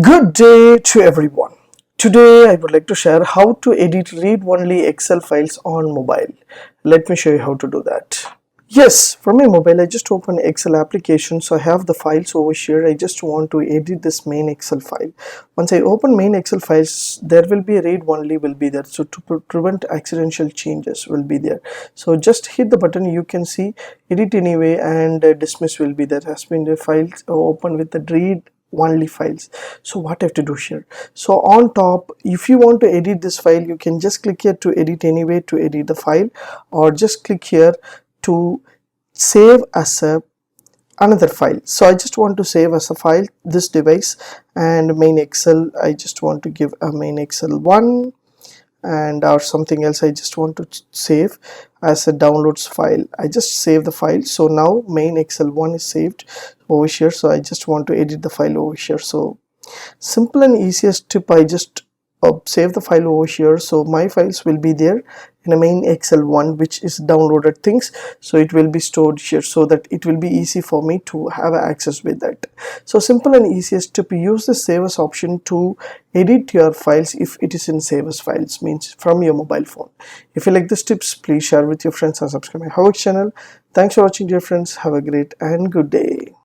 Good day to everyone. Today I would like to share how to edit read-only Excel files on mobile. Let me show you how to do that. Yes, from my mobile I just open Excel application, so I have the files over here. I just want to edit this main Excel file. Once I open main Excel files, there will be a read-only will be there. So to prevent accidental changes will be there. So just hit the button, you can see edit anyway and dismiss will be there. Has been the files open with the read only files. So what I have to do here, so on top, if you want to edit this file, you can just click here to edit anyway to edit the file, or just click here to save as a another file. So I just want to save as a file this device and main Excel. I just want to give a main Excel 1 and or something else. I just want to save as a downloads file. I just save the file. So now main Excel 1 is saved over here. So I just want to edit the file over here. So simple and easiest tip, I just save the file over here. So my files will be there in a main Excel 1, which is downloaded things, so it will be stored here so that it will be easy for me to have access with that. So simple and easiest tip, use the save as option to edit your files if it is in save as files, means from your mobile phone. If you like these tips, please share with your friends and subscribe my HowXT channel. Thanks for watching, dear friends. Have a great and good day.